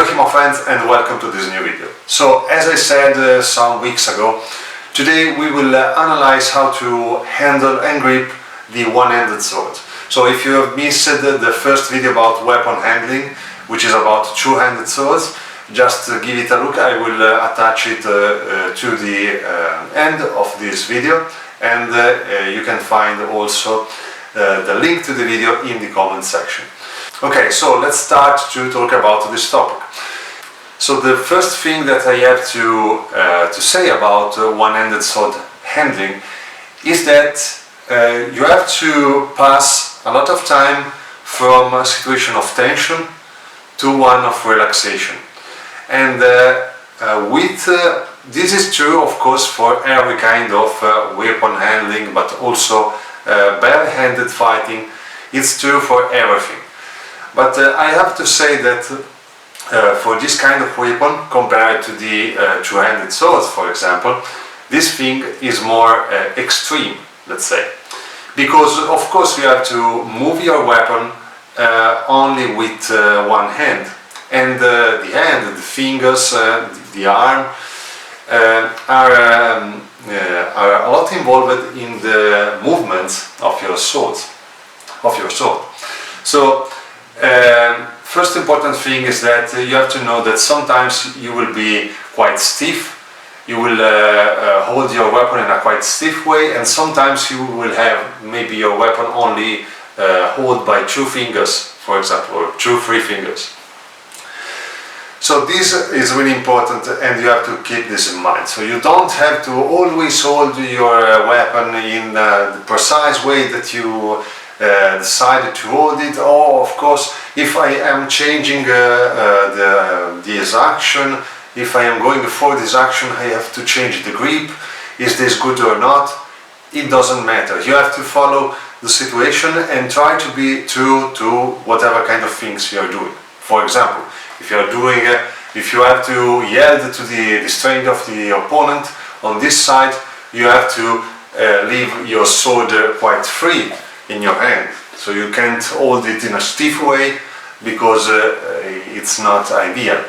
HEMA friends, and welcome to this new video. So, as I said some weeks ago, today we will analyze how to handle and grip the one-handed sword. So if you have missed the first video about weapon handling, which is about two-handed swords, just give it a look. I will attach it to the end of this video, and you can find also the link to the video in the comment section. Okay, so let's start to talk about this topic. So the first thing that I have to say about one-handed sword handling is that you have to pass a lot of time from a situation of tension to one of relaxation. And this is true, of course, for every kind of weapon handling, but also bare-handed fighting. It's true for everything. But I have to say that for this kind of weapon, compared to the two-handed swords, for example, this thing is more extreme, let's say. Because, of course, you have to move your weapon only with one hand. And the hand, the fingers, the arm are a lot involved in the movements of your sword. So, first important thing is that you have to know that sometimes you will be quite stiff. You will hold your weapon in a quite stiff way, and sometimes you will have maybe your weapon only held by two fingers, for example, or three fingers. So this is really important, and you have to keep this in mind. So you don't have to always hold your weapon in the precise way that you decided to hold it. Or, of course, if I am changing this action, if I am going for this action, I have to change the grip. Is this good or not? It doesn't matter. You have to follow the situation and try to be true to whatever kind of things you are doing. For example, if you have to yield to the strength of the opponent on this side, you have to leave your sword quite free in your hand. So you can't hold it in a stiff way, because it's not ideal.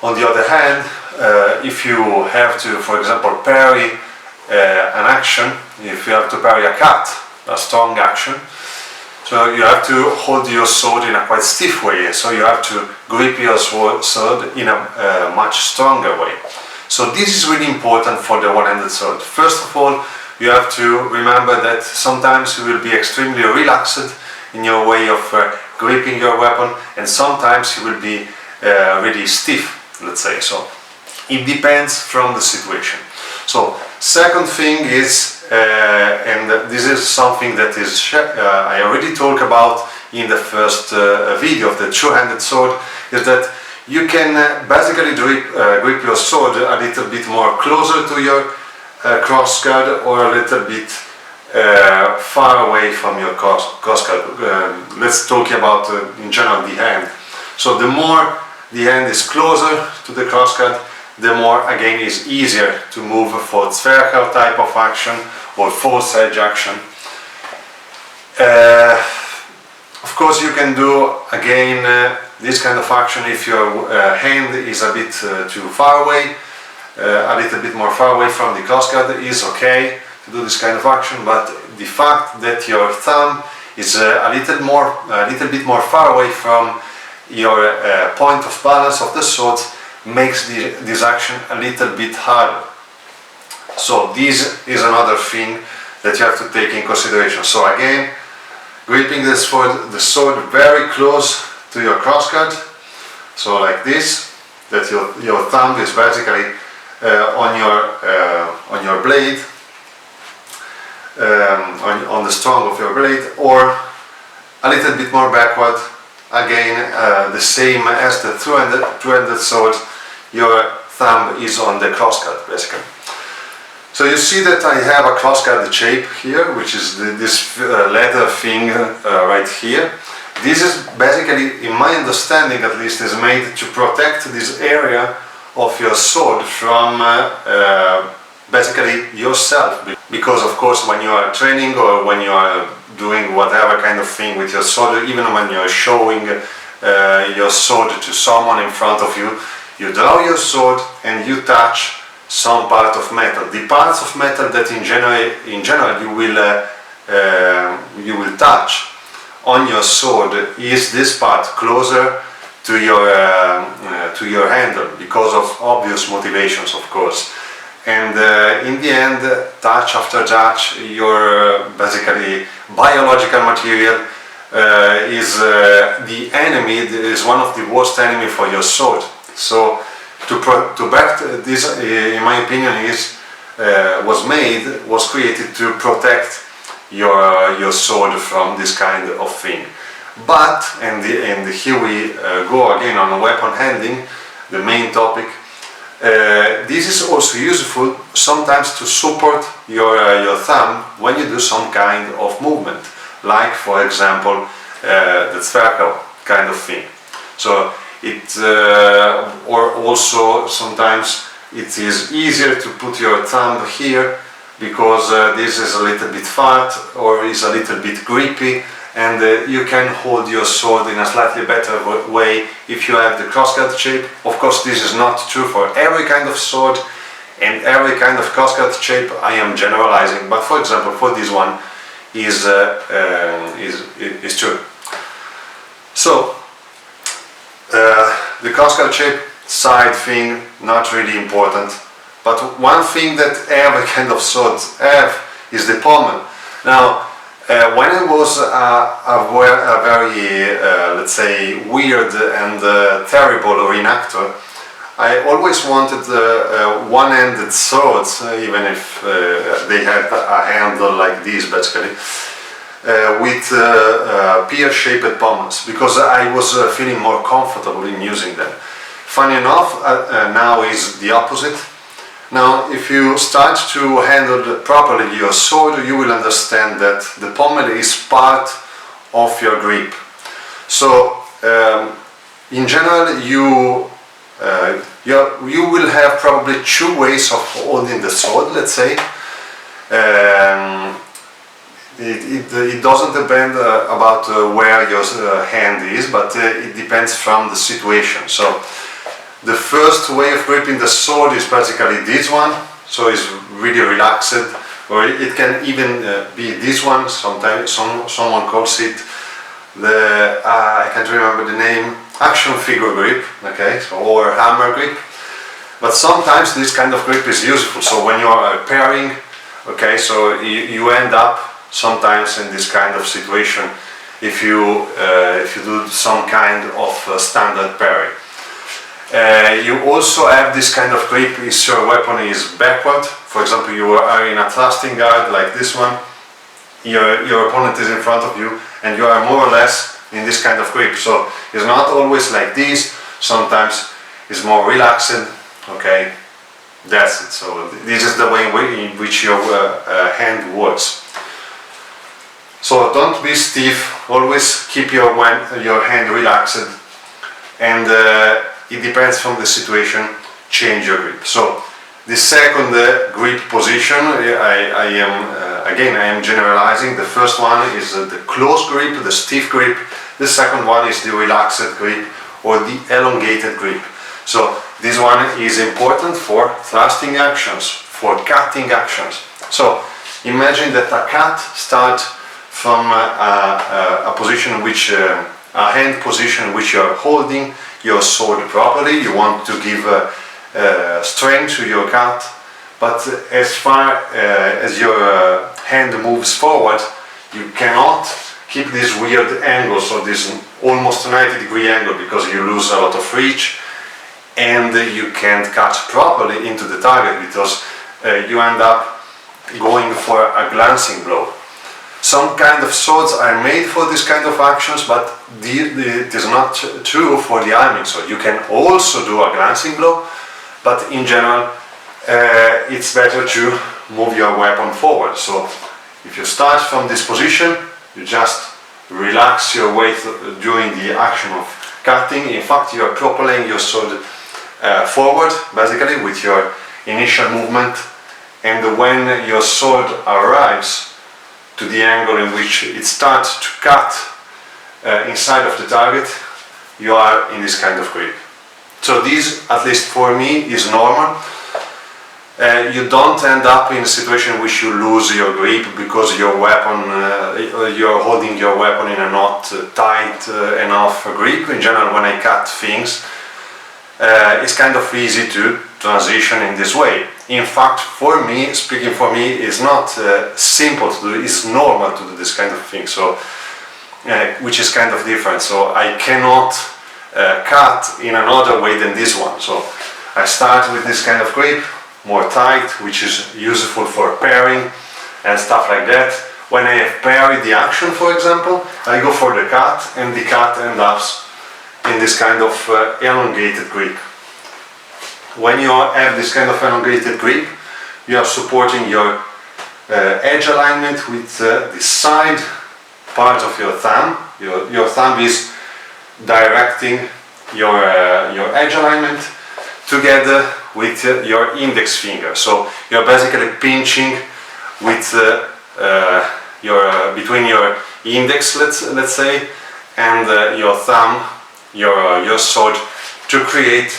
On the other hand, if you have to, for example, parry an action, if you have to parry a cut, a strong action, so you have to hold your sword in a quite stiff way, so you have to grip your sword in a much stronger way. So this is really important for the one-handed sword. First of all, you have to remember that sometimes you will be extremely relaxed in your way of gripping your weapon, and sometimes you will be really stiff, let's say. So it depends from the situation. So second thing is, and this is something that is I already talked about in the first video of the two-handed sword, is that you can basically grip your sword a little bit more closer to your crossguard, or a little bit far away from your crossguard. Let's talk about in general the hand. So the more the hand is closer to the crossguard, the more again is easier to move for spherical type of action or force edge action. Of course, you can do again this kind of action if your hand is a bit too far away, a little bit more far away from the crossguard is okay to do this kind of action, but the fact that your thumb is a little bit more far away from your point of balance of the sword makes this action a little bit harder. So this is another thing that you have to take in consideration. So again, gripping the sword very close to your crossguard, so like this, that your thumb is basically on your blade, on the strong of your blade, or a little bit more backward. Again, the same as the two-handed sword, your thumb is on the crossguard, basically. So you see that I have a crossguard shape here, which is this leather thing right here. This is basically, in my understanding at least, is made to protect this area of your sword from basically yourself. Because of course when you are training or when you are doing whatever kind of thing with your sword, even when you are showing your sword to someone in front of you, you draw your sword and you touch some part of metal. The parts of metal that in general you will touch on your sword is this part closer to your handle, because of obvious motivations, of course. And in the end, touch after touch, your basically biological material is the enemy, is one of the worst enemy for your sword. So to back this, in my opinion, was created to protect your sword from this kind of thing. But, and here we go again on weapon handling, the main topic. This is also useful sometimes to support your thumb when you do some kind of movement, like for example the spherical kind of thing. So or also sometimes it is easier to put your thumb here, because this is a little bit fat or is a little bit grippy, and you can hold your sword in a slightly better way if you have the crosscut shape. Of course, this is not true for every kind of sword and every kind of crosscut shape. I am generalizing, but for example, for this one is true. So the crosscut shape side thing, not really important. But one thing that every kind of swords have is the pommel. Now, when I was a very, let's say, weird and terrible reenactor, I always wanted one-handed swords, even if they had a handle like this, basically, with pear-shaped pommels, because I was feeling more comfortable in using them. Funny enough, now is the opposite. Now, if you start to handle properly your sword, you will understand that the pommel is part of your grip. So, in general, you will have probably two ways of holding the sword, let's say. It doesn't depend about where your hand is, but it depends from the situation. So, the first way of gripping the sword is basically this one, so it's really relaxed, or it can even be this one. Sometimes someone calls it the, I can't remember the name, action figure grip, okay, so, or hammer grip. But sometimes this kind of grip is useful, so when you are pairing, okay, so you end up sometimes in this kind of situation if you do some kind of standard parry. You also have this kind of grip if your weapon is backward. For example, you are in a thrusting guard like this one, your opponent is in front of you, and you are more or less in this kind of grip. So it's not always like this, sometimes it's more relaxed, okay, that's it. So this is the way in which your hand works. So don't be stiff, always keep your hand relaxed, and it depends from the situation, change your grip. So the second grip position, I am generalizing. The first one is the close grip, the stiff grip. The second one is the relaxed grip or the elongated grip. So this one is important for thrusting actions, for cutting actions. So imagine that a cut starts from a position which, a hand position which you are holding your sword properly. You want to give strength to your cut, but as far as your hand moves forward, you cannot keep this weird angle, so this almost 90-degree angle, because you lose a lot of reach and you can't cut properly into the target, because you end up going for a glancing blow. Some kind of swords are made for this kind of actions, but it is not true for the arming. So you can also do a glancing blow, but in general it's better to move your weapon forward. So if you start from this position, you just relax your weight during the action of cutting. In fact, you are propelling your sword forward, basically, with your initial movement, and when your sword arrives to the angle in which it starts to cut inside of the target, you are in this kind of grip. So this, at least for me, is normal. You don't end up in a situation in which you lose your grip because your weapon, you're holding your weapon in a not tight enough grip. In general, when I cut things, it's kind of easy to transition in this way. In fact, for me, speaking for me, it's not simple to do, it's normal to do this kind of thing, so which is kind of different. So I cannot cut in another way than this one. So I start with this kind of grip, more tight, which is useful for pairing and stuff like that. When I have parried the action, for example, I go for the cut, and the cut ends up in this kind of elongated grip. When you have this kind of elongated grip, you are supporting your edge alignment with the side part of your thumb. Your thumb is directing your edge alignment together with your index finger. So you're basically pinching with between your index, let's say, and your thumb, your sword, to create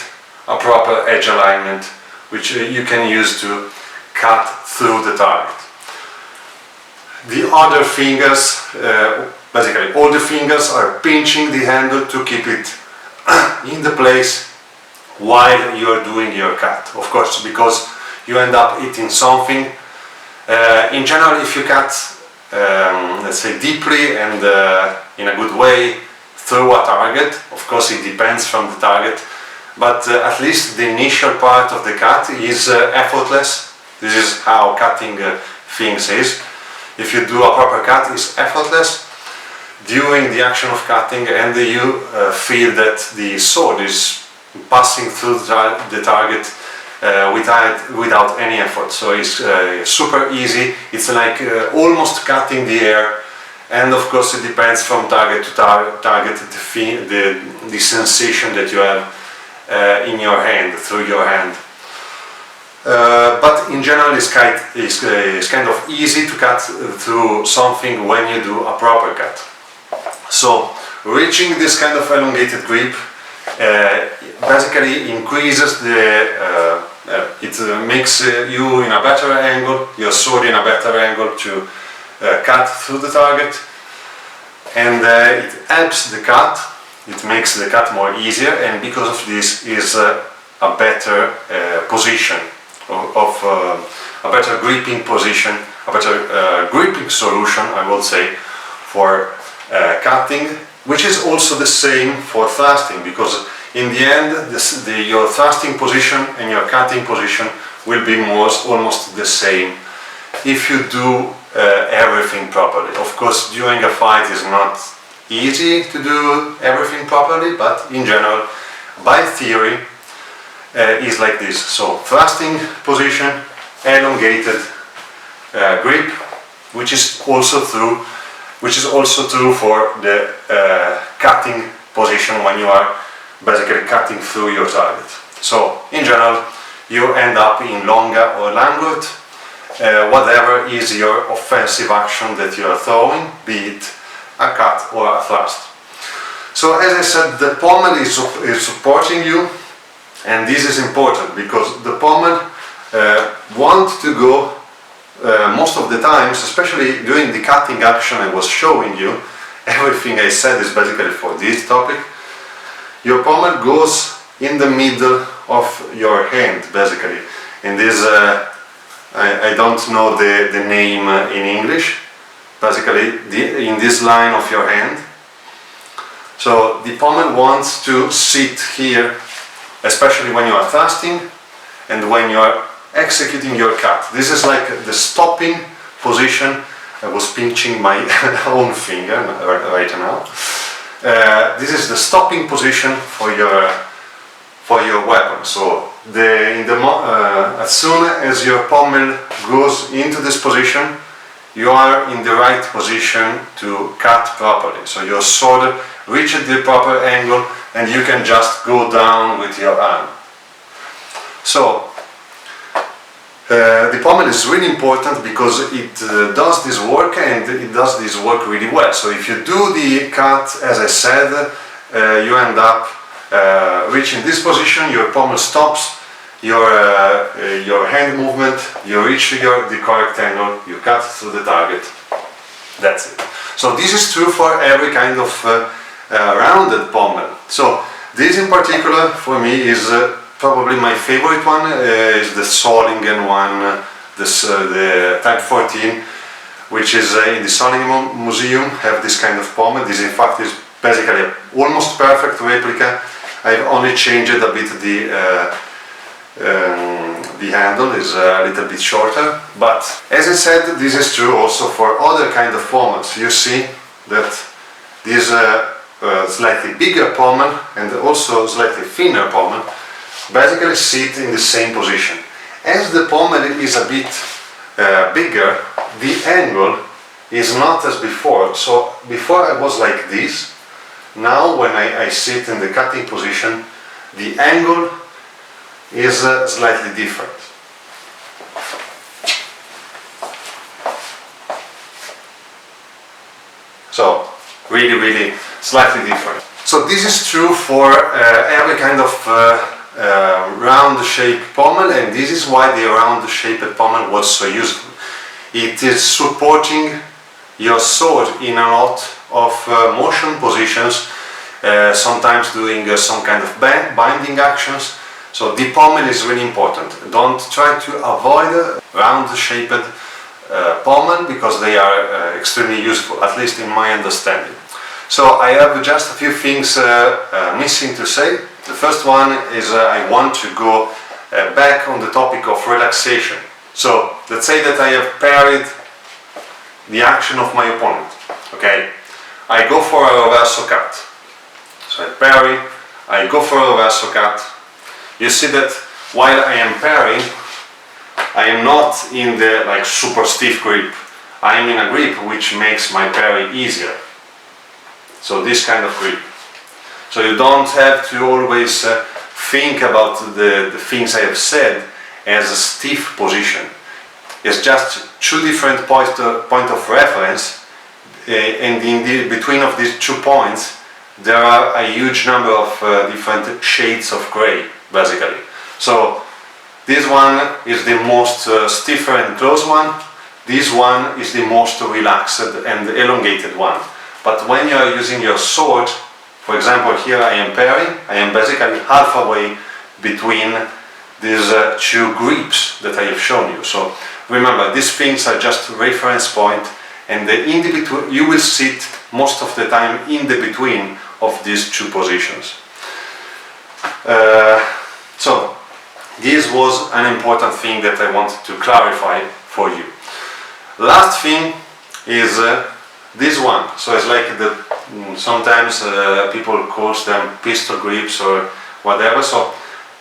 a proper edge alignment, which you can use to cut through the target. The other fingers, basically all the fingers, are pinching the handle to keep it in the place while you are doing your cut. Of course, because you end up hitting something. In general, if you cut, let's say, deeply and in a good way through a target, of course it depends from the target, but at least the initial part of the cut is effortless. This is how cutting things is. If you do a proper cut, it's effortless during the action of cutting, and you feel that the sword is passing through the target without any effort. So it's super easy. It's like almost cutting the air, and of course it depends from target to target the sensation that you have in your hand, through your hand. But in general it's kind of easy to cut through something when you do a proper cut. So reaching this kind of elongated grip basically increases it makes you in a better angle, your sword in a better angle to cut through the target, and it helps the cut. It makes the cut more easier, and because of this is a better position of a better gripping position, a better gripping solution, I would say, for cutting, which is also the same for thrusting, because in the end your thrusting position and your cutting position will be almost the same if you do everything properly. Of course, during a fight is not easy to do everything properly, but in general, by theory, is like this. So thrusting position, elongated grip, which is also true for the cutting position when you are basically cutting through your target. So in general, you end up in longa or langut, whatever is your offensive action that you are throwing, be it a cut or a thrust. So as I said, the pommel is supporting you, and this is important because the pommel wants to go most of the times, especially during the cutting action I was showing you. Everything I said is basically for this topic. Your pommel goes in the middle of your hand, basically. In this, I don't know the name in English. Basically, in this line of your hand. So the pommel wants to sit here, especially when you are thrusting and when you are executing your cut. This is like the stopping position. I was pinching my own finger right now. This is the stopping position for your weapon. So as soon as your pommel goes into this position, you are in the right position to cut properly. So your sword reaches the proper angle, and you can just go down with your arm. So the pommel is really important because it does this work, and it does this work really well. So if you do the cut, as I said, you end up reaching this position, your pommel stops, your hand movement, you reach the correct angle, you cut through the target. That's it. So this is true for every kind of rounded pommel. So this in particular for me is probably my favorite one, is the Solingen one, the Type 14, which is in the Solingen Museum, have this kind of pommel. This in fact is basically a almost perfect replica. I've only changed a bit the handle is a little bit shorter, but as I said, this is true also for other kind of pommels. You see that this slightly bigger pommel and also slightly thinner pommel basically sit in the same position. As the pommel is a bit bigger, the angle is not as before. So before I was like this. Now when I sit in the cutting position, the angle is slightly different. So really slightly different. So this is true for every kind of round shaped pommel, and this is why the round shaped pommel was so useful. It is supporting your sword in a lot of motion positions, sometimes doing some kind of binding actions. So the pommel is really important. Don't try to avoid round shaped pommel because they are extremely useful, at least in my understanding. So I have just a few things missing to say. The first one is I want to go back on the topic of relaxation. So let's say that I have parried the action of my opponent. Okay, I go for a reverso cut. So I parry, I go for a reverso cut. You see that while I am parrying, I am not in the super stiff grip. I am in a grip which makes my parry easier. So this kind of grip. So you don't have to always think about the things I have said as a stiff position. It's just two different point of reference, and in between of these 2 points there are a huge number of different shades of grey, basically. So this one is the most stiffer and close one. This one is the most relaxed and elongated one. But when you are using your sword, for example, here I am parrying, I am basically halfway between these 2 grips that I have shown you. So remember, these things are just reference point, and in the between, you will sit most of the time in the between of these 2 positions. So this was an important thing that I wanted to clarify for you. Last thing is this one. So it's like sometimes people call them pistol grips or whatever. So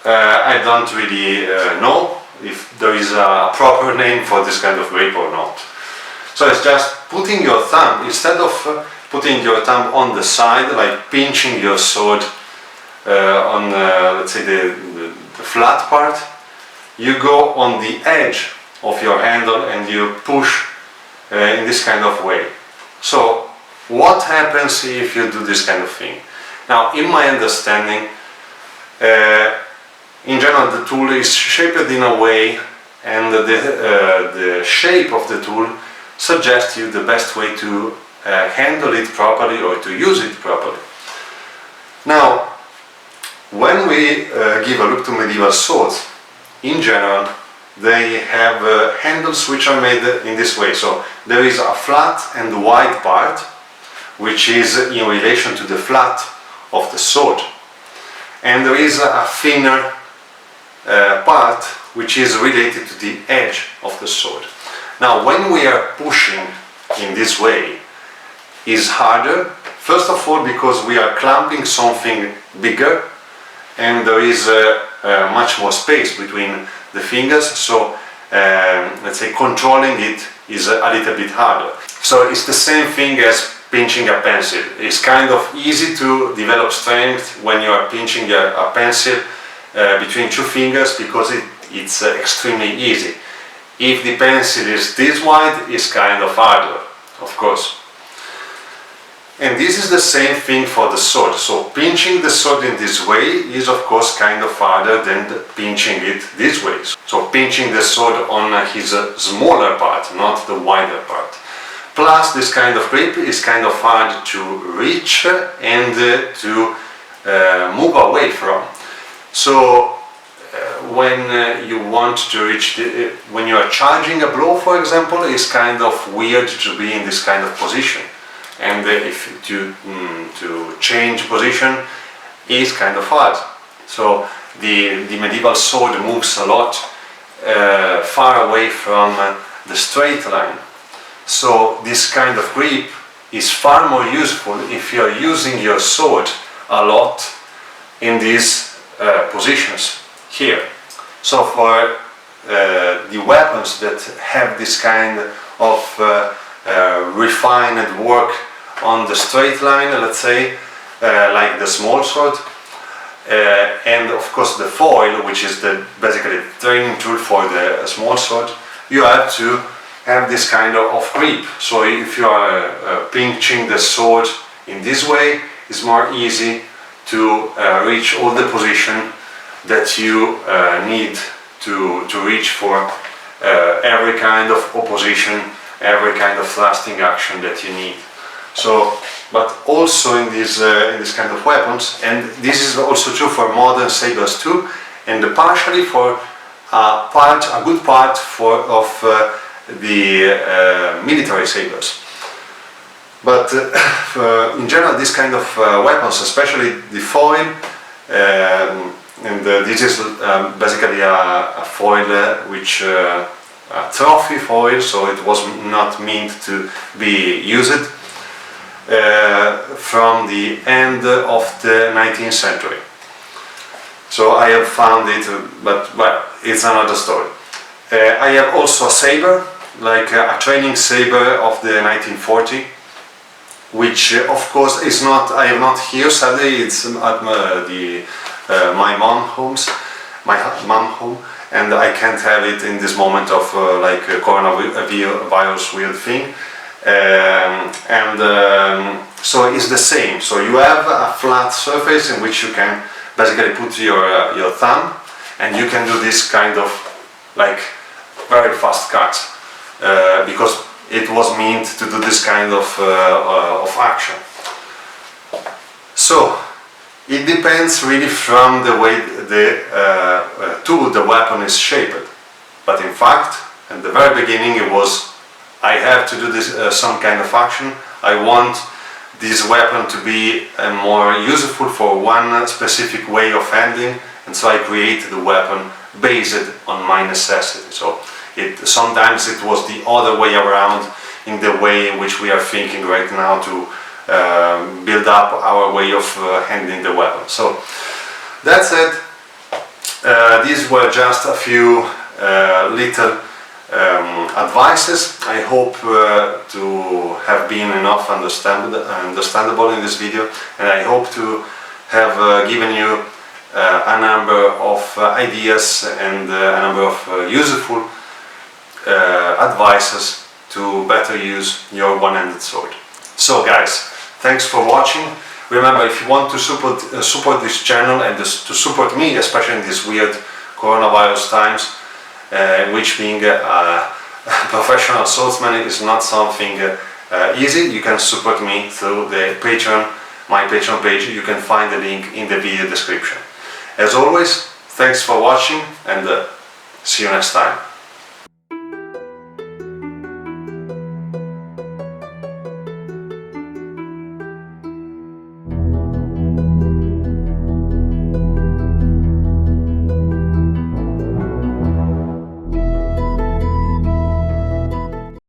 I don't really know if there is a proper name for this kind of grip or not. So it's just putting your thumb, instead of putting your thumb on the side, like pinching your sword on let's say the flat part, you go on the edge of your handle and you push in this kind of way. So what happens if you do this kind of thing? Now, in my understanding, in general the tool is shaped in a way, and the shape of the tool suggests you the best way to handle it properly or to use it properly. Now, when we give a look to medieval swords, in general they have handles which are made in this way. So there is a flat and wide part which is in relation to the flat of the sword, and there is a thinner part which is related to the edge of the sword. Now, when we are pushing in this way, is harder, first of all because we are clamping something bigger and there is much more space between the fingers, so let's say controlling it is a little bit harder. So it's the same thing as pinching a pencil. It's kind of easy to develop strength when you are pinching a pencil between 2 fingers because it's extremely easy. If the pencil is this wide, it's kind of harder, of course. And this is the same thing for the sword. So pinching the sword in this way is of course kind of harder than pinching it this way. So pinching the sword on his smaller part, not the wider part. Plus this kind of grip is kind of hard to reach and to move away from. So when you want to reach, when you are charging a blow, for example, it's kind of weird to be in this kind of position. And if to change position is kind of hard. So the medieval sword moves a lot far away from the straight line. So this kind of grip is far more useful if you are using your sword a lot in these positions here. So for the weapons that have this kind of refined work on the straight line, let's say, like the small sword, and of course the foil, which is the basically training tool for the small sword, you have to have this kind of grip. So if you are pinching the sword in this way, it's more easy to reach all the position that you need to reach for every kind of opposition, every kind of thrusting action that you need. So, but also in this kind of weapons, and this is also true for modern sabers too, and partially for a good part of the military sabers. But in general, this kind of weapons, especially the foil, and this is basically a foil which a trophy foil, so it was not meant to be used from the end of the 19th century. So I have found it, but well, it's another story. I have also a saber, like a training saber of the 1940, which of course is not, I have not here sadly, it's at my mom's home, and I can't have it in this moment of like coronavirus weird thing. So it's the same. So you have a flat surface in which you can basically put your thumb, and you can do this kind of like very fast cuts because it was meant to do this kind of action. So it depends really from the way the tool, the weapon is shaped. But in fact, at the very beginning it was, I have to do this some kind of action. I want this weapon to be more useful for one specific way of handling, and so I created the weapon based on my necessity. So sometimes it was the other way around in the way in which we are thinking right now to build up our way of handling the weapon. So that's it. These were just a few little advices. I hope to have been enough understandable in this video, and I hope to have given you a number of ideas and a number of useful advices to better use your one-handed sword. So guys, thanks for watching. Remember, if you want to support this channel and to support me, especially in these weird coronavirus times, which being a professional swordsman is not something easy, you can support me through the Patreon, my Patreon page. You can find the link in the video description. As always, thanks for watching, and see you next time.